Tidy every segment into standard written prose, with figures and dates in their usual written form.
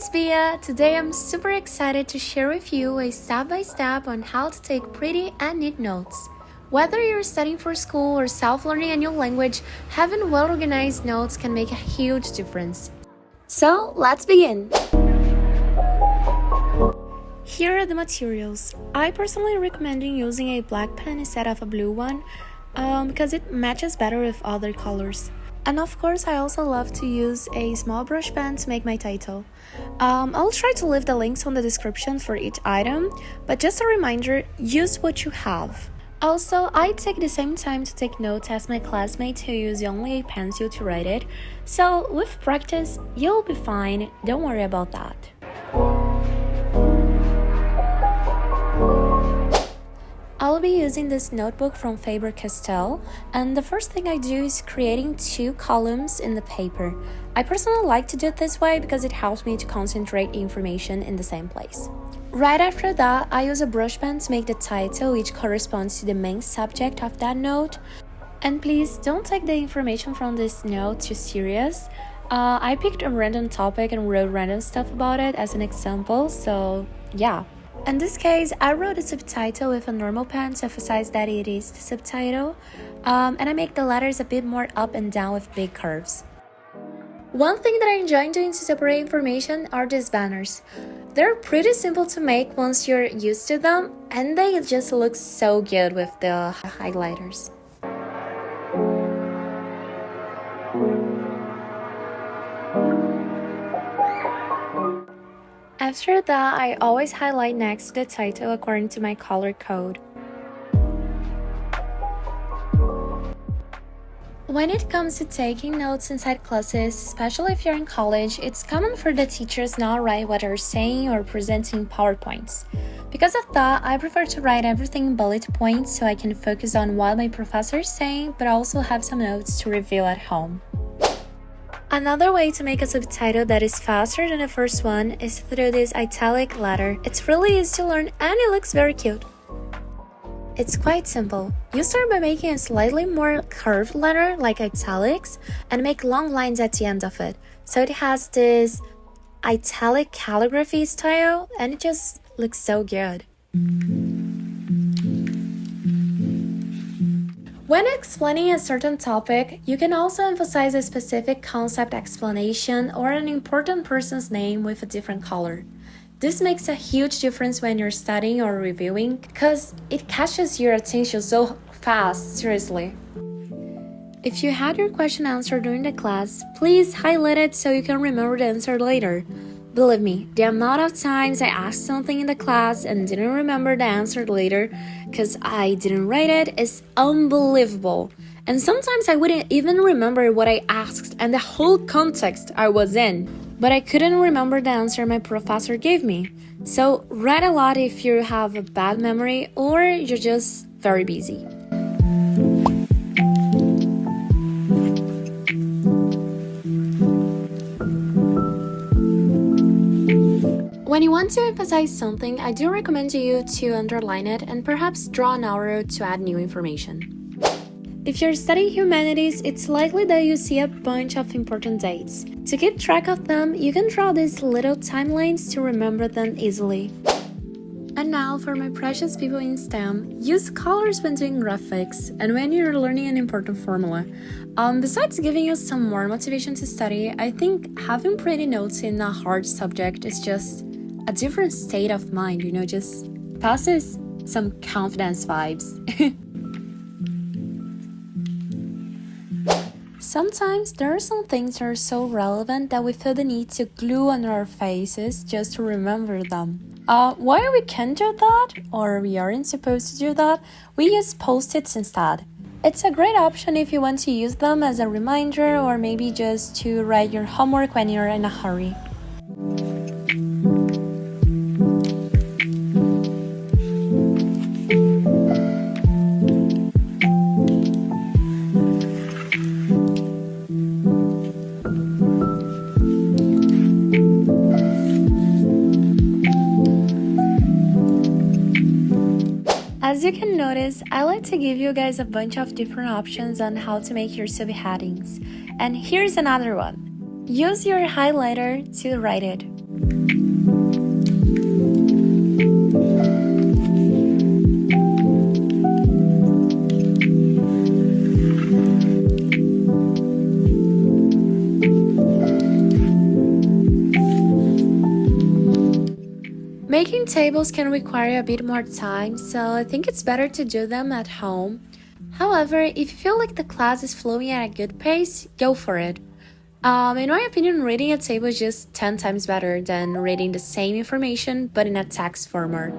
it's Bia. Today I'm super excited to share with you a step-by-step on how to take pretty and neat notes. Whether you're studying for school or self-learning a new language, having well-organized notes can make a huge difference. So, let's begin! Here are the materials. I personally recommend using a black pen instead of a blue one because it matches better with other colors. And of course, I also love to use a small brush pen to make my title. I'll try to leave the links on the description for each item, but just a reminder, use what you have. Also, I take the same time to take notes as my classmates who use only a pencil to write it, so with practice, you'll be fine, don't worry about that. I'll be using this notebook from Faber-Castell, and the first thing I do is creating 2 columns in the paper. I personally like to do it this way because it helps me to concentrate information in the same place. Right after that, I use a brush pen to make the title, which corresponds to the main subject of that note. And please don't take the information from this note too serious. I picked a random topic and wrote random stuff about it as an example, so yeah. In this case, I wrote a subtitle with a normal pen to emphasize that it is the subtitle, and I make the letters a bit more up and down with big curves. One thing that I enjoy doing to separate information are these banners. They're pretty simple to make once you're used to them, and they just look so good with the highlighters. After that, I always highlight next to the title according to my color code. When it comes to taking notes inside classes, especially if you're in college, it's common for the teachers not write what they're saying or presenting PowerPoints. Because of that, I prefer to write everything in bullet points so I can focus on what my professor is saying, but also have some notes to review at home. Another way to make a subtitle that is faster than the first one is through this italic letter. It's really easy to learn and it looks very cute. It's quite simple. You start by making a slightly more curved letter like italics and make long lines at the end of it. So it has this italic calligraphy style and it just looks so good. When explaining a certain topic, you can also emphasize a specific concept explanation or an important person's name with a different color. This makes a huge difference when you're studying or reviewing because it catches your attention so fast, seriously. If you had your question answered during the class, please highlight it so you can remember the answer later. Believe me, the amount of times I asked something in the class and didn't remember the answer later because I didn't write it is unbelievable. And sometimes I wouldn't even remember what I asked and the whole context I was in. But I couldn't remember the answer my professor gave me. So write a lot if you have a bad memory or you're just very busy. When you want to emphasize something, I do recommend you to underline it and perhaps draw an arrow to add new information. If you're studying humanities, it's likely that you see a bunch of important dates. To keep track of them, you can draw these little timelines to remember them easily. And now for my precious people in STEM, use colors when doing graphics and when you're learning an important formula. Besides giving us some more motivation to study, I think having pretty notes in a hard subject is just a different state of mind, just passes some confidence vibes. Sometimes there are some things that are so relevant that we feel the need to glue on our faces just to remember them. Why we can't do that, or we aren't supposed to do that, we use post-its instead. It's a great option if you want to use them as a reminder or maybe just to write your homework when you're in a hurry. As you can notice, I like to give you guys a bunch of different options on how to make your subheadings. And here's another one. Use your highlighter to write it. Making tables can require a bit more time, so I think it's better to do them at home. However, if you feel like the class is flowing at a good pace, go for it. In my opinion, reading a table is just 10 times better than reading the same information but in a text format.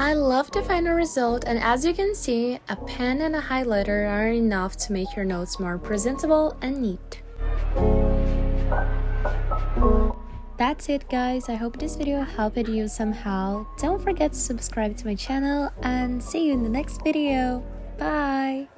I love the final result, and as you can see, a pen and a highlighter are enough to make your notes more presentable and neat. That's it guys, I hope this video helped you somehow. Don't forget to subscribe to my channel and see you in the next video. Bye!